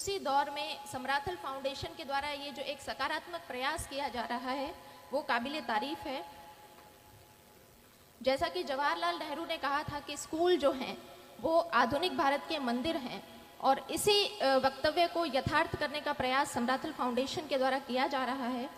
उसी दौर में समराथल फाउंडेशन के द्वारा ये जो एक सकारात्मक प्रयास किया जा रहा है वो काबिले तारीफ है। जैसा कि जवाहरलाल नेहरू ने कहा था कि स्कूल जो हैं वो आधुनिक भारत के मंदिर हैं, और इसी वक्तव्य को यथार्थ करने का प्रयास समराथल फाउंडेशन के द्वारा किया जा रहा है।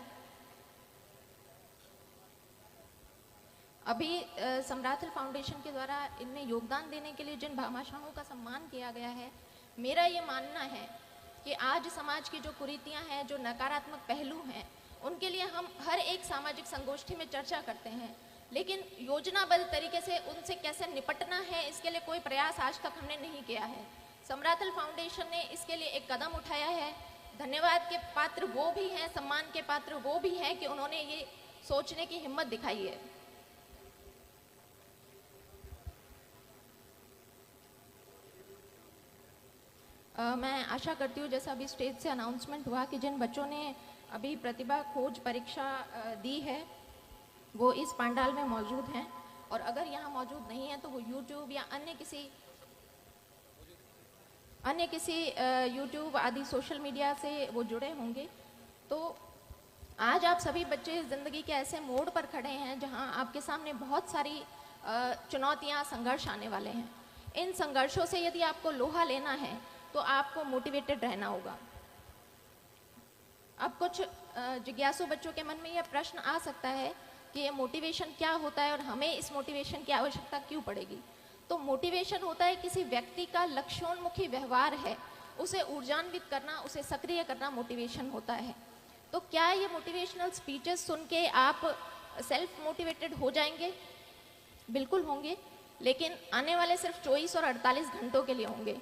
अभी समराथल फाउंडेशन के द्वारा इनमें योगदान देने के लिए जिन भामाशाहों का सम्मान किया गया है, मेरा ये मानना है कि आज समाज की जो कुरीतियां हैं, जो नकारात्मक पहलू हैं, उनके लिए हम हर एक सामाजिक संगोष्ठी में चर्चा करते हैं, लेकिन योजनाबद्ध तरीके से उनसे कैसे निपटना है इसके लिए कोई प्रयास आज तक हमने नहीं किया है। समराथल फाउंडेशन ने इसके लिए एक कदम उठाया है। धन्यवाद के पात्र वो भी हैं, सम्मान के पात्र वो भी हैं कि उन्होंने ये सोचने की हिम्मत दिखाई है। मैं आशा करती हूँ, जैसा अभी स्टेज से अनाउंसमेंट हुआ, कि जिन बच्चों ने अभी प्रतिभा खोज परीक्षा दी है वो इस पंडाल में मौजूद हैं, और अगर यहाँ मौजूद नहीं है तो वो यूट्यूब या अन्य किसी यूट्यूब आदि सोशल मीडिया से वो जुड़े होंगे। तो आज आप सभी बच्चे ज़िंदगी के ऐसे मोड़ पर खड़े हैं जहाँ आपके सामने बहुत सारी चुनौतियाँ, संघर्ष आने वाले हैं। इन संघर्षों से यदि आपको लोहा लेना है तो आपको मोटिवेटेड रहना होगा। अब कुछ जिज्ञासु बच्चों के मन में यह प्रश्न आ सकता है कि ये मोटिवेशन क्या होता है और हमें इस मोटिवेशन की आवश्यकता क्यों पड़ेगी। तो मोटिवेशन होता है किसी व्यक्ति का लक्ष्योन्मुखी व्यवहार है, उसे ऊर्जान्वित करना, उसे सक्रिय करना मोटिवेशन होता है। तो क्या ये मोटिवेशनल स्पीचेस सुन के आप सेल्फ मोटिवेटेड हो जाएंगे? बिल्कुल होंगे, लेकिन आने वाले सिर्फ 24 और 48 घंटों के लिए होंगे।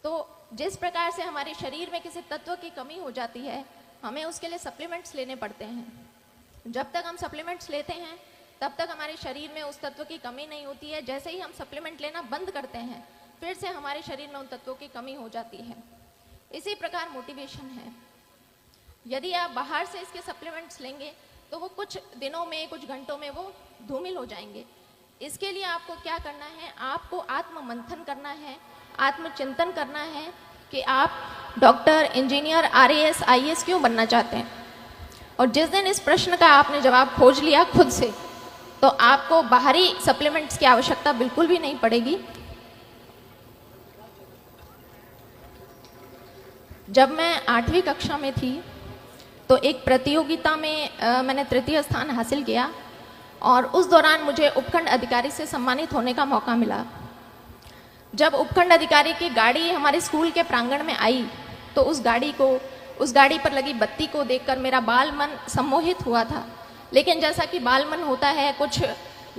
तो जिस प्रकार से हमारे शरीर में किसी तत्व की कमी हो जाती है, हमें उसके लिए सप्लीमेंट्स लेने पड़ते हैं। जब तक हम सप्लीमेंट्स लेते हैं तब तक हमारे शरीर में उस तत्व की कमी नहीं होती है। जैसे ही हम सप्लीमेंट लेना बंद करते हैं, फिर से हमारे शरीर में उन तत्वों की कमी हो जाती है। इसी प्रकार मोटिवेशन है। यदि आप बाहर से इसके सप्लीमेंट्स लेंगे तो वो कुछ दिनों में, कुछ घंटों में वो धूमिल हो जाएंगे। इसके लिए आपको क्या करना है? आपको आत्म मंथन करना है, आत्मचिंतन करना है कि आप डॉक्टर, इंजीनियर, आरएएस, आईएएस क्यों बनना चाहते हैं। और जिस दिन इस प्रश्न का आपने जवाब खोज लिया खुद से, तो आपको बाहरी सप्लीमेंट्स की आवश्यकता बिल्कुल भी नहीं पड़ेगी। जब मैं 8वीं कक्षा में थी तो एक प्रतियोगिता में मैंने 3य स्थान हासिल किया, और उस दौरान मुझे उपखंड अधिकारी से सम्मानित होने का मौका मिला। जब उपखंड अधिकारी की गाड़ी हमारे स्कूल के प्रांगण में आई तो उस गाड़ी पर लगी बत्ती को देखकर मेरा बाल मन सम्मोहित हुआ था। लेकिन जैसा कि बाल मन होता है, कुछ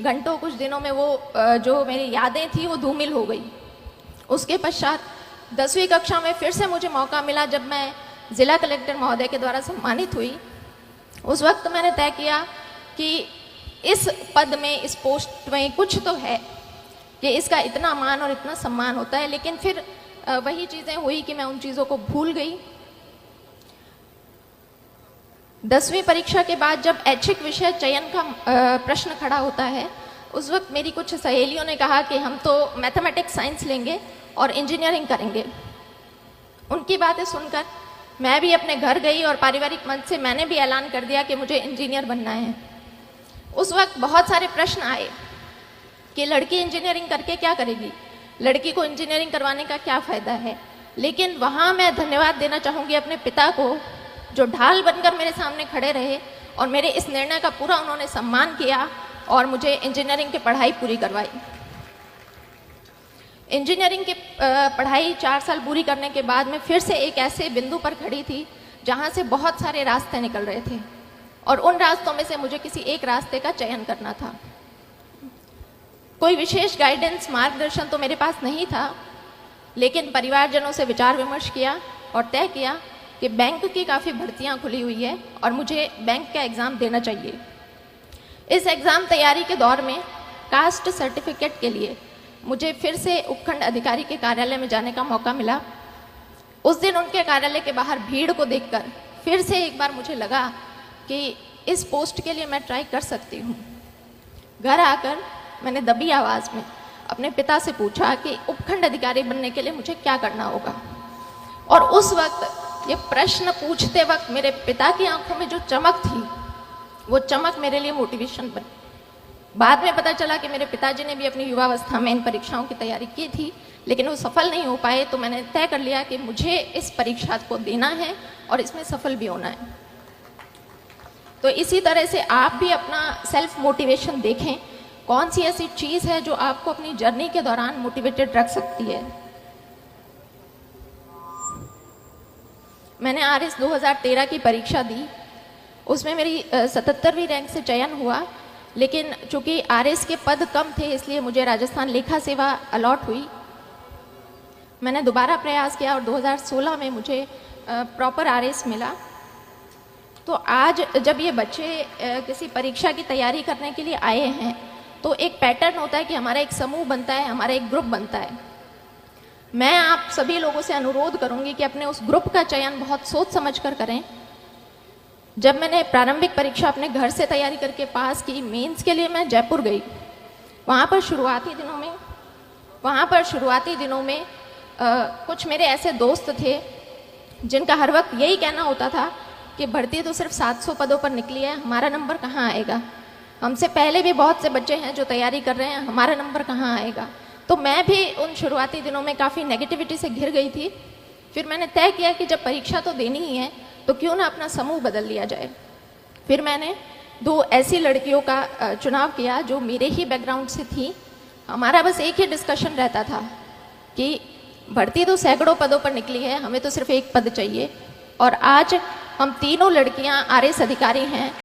घंटों, कुछ दिनों में वो जो मेरी यादें थी वो धूमिल हो गई। उसके पश्चात 10वीं कक्षा में फिर से मुझे मौका मिला, जब मैं जिला कलेक्टर महोदय के द्वारा सम्मानित हुई। उस वक्त मैंने तय किया कि इस पद में, इस पोस्ट में कुछ तो है कि इसका इतना मान और इतना सम्मान होता है। लेकिन फिर वही चीज़ें हुई कि मैं उन चीज़ों को भूल गई। 10वीं परीक्षा के बाद जब ऐच्छिक विषय चयन का प्रश्न खड़ा होता है, उस वक्त मेरी कुछ सहेलियों ने कहा कि हम तो मैथमेटिक्स, साइंस लेंगे और इंजीनियरिंग करेंगे। उनकी बातें सुनकर मैं भी अपने घर गई और पारिवारिक मंच से मैंने भी ऐलान कर दिया कि मुझे इंजीनियर बनना है। उस वक्त बहुत सारे प्रश्न आए कि लड़की इंजीनियरिंग करके क्या करेगी, लड़की को इंजीनियरिंग करवाने का क्या फ़ायदा है। लेकिन वहाँ मैं धन्यवाद देना चाहूँगी अपने पिता को, जो ढाल बनकर मेरे सामने खड़े रहे और मेरे इस निर्णय का पूरा उन्होंने सम्मान किया और मुझे इंजीनियरिंग की पढ़ाई पूरी करवाई। इंजीनियरिंग की पढ़ाई 4 साल पूरी करने के बाद मैं फिर से एक ऐसे बिंदु पर खड़ी थी जहाँ से बहुत सारे रास्ते निकल रहे थे, और उन रास्तों में से मुझे किसी एक रास्ते का चयन करना था। कोई विशेष गाइडेंस, मार्गदर्शन तो मेरे पास नहीं था, लेकिन परिवारजनों से विचार विमर्श किया और तय किया कि बैंक की काफ़ी भर्तियां खुली हुई है और मुझे बैंक का एग्ज़ाम देना चाहिए। इस एग्ज़ाम तैयारी के दौर में कास्ट सर्टिफिकेट के लिए मुझे फिर से उपखंड अधिकारी के कार्यालय में जाने का मौका मिला। उस दिन उनके कार्यालय के बाहर भीड़ को देखकर फिर से एक बार मुझे लगा कि इस पोस्ट के लिए मैं ट्राई कर सकती हूँ। घर आकर मैंने दबी आवाज़ में अपने पिता से पूछा कि उपखंड अधिकारी बनने के लिए मुझे क्या करना होगा, और उस वक्त ये प्रश्न पूछते वक्त मेरे पिता की आंखों में जो चमक थी, वो चमक मेरे लिए मोटिवेशन बनी। बाद में पता चला कि मेरे पिताजी ने भी अपनी युवावस्था में इन परीक्षाओं की तैयारी की थी, लेकिन वो सफल नहीं हो पाए। तो मैंने तय कर लिया कि मुझे इस परीक्षा को देना है और इसमें सफल भी होना है। तो इसी तरह से आप भी अपना सेल्फ मोटिवेशन देखें, कौन सी ऐसी चीज़ है जो आपको अपनी जर्नी के दौरान मोटिवेटेड रख सकती है। मैंने आरएस 2013 की परीक्षा दी, उसमें मेरी 77वीं रैंक से चयन हुआ, लेकिन चूंकि आरएस के पद कम थे इसलिए मुझे राजस्थान लेखा सेवा अलॉट हुई। मैंने दोबारा प्रयास किया और 2016 में मुझे प्रॉपर आरएस मिला। तो आज जब ये बच्चे किसी परीक्षा की तैयारी करने के लिए आए हैं तो एक पैटर्न होता है कि हमारा एक समूह बनता है, हमारा एक ग्रुप बनता है। मैं आप सभी लोगों से अनुरोध करूंगी कि अपने उस ग्रुप का चयन बहुत सोच समझ कर करें। जब मैंने प्रारंभिक परीक्षा अपने घर से तैयारी करके पास की, मेंस के लिए मैं जयपुर गई। वहाँ पर शुरुआती दिनों में कुछ मेरे ऐसे दोस्त थे जिनका हर वक्त यही कहना होता था कि भर्ती तो सिर्फ 700 पदों पर निकली है, हमारा नंबर कहाँ आएगा। हमसे पहले भी बहुत से बच्चे हैं जो तैयारी कर रहे हैं, हमारा नंबर कहाँ आएगा। तो मैं भी उन शुरुआती दिनों में काफ़ी नेगेटिविटी से घिर गई थी। फिर मैंने तय किया कि जब परीक्षा तो देनी ही है तो क्यों ना अपना समूह बदल लिया जाए। फिर मैंने 2 ऐसी लड़कियों का चुनाव किया जो मेरे ही बैकग्राउंड से थी। हमारा बस एक ही डिस्कशन रहता था कि भर्ती तो सैकड़ों पदों पर निकली है, हमें तो सिर्फ एक पद चाहिए। और आज हम तीनों लड़कियां आरएस अधिकारी हैं।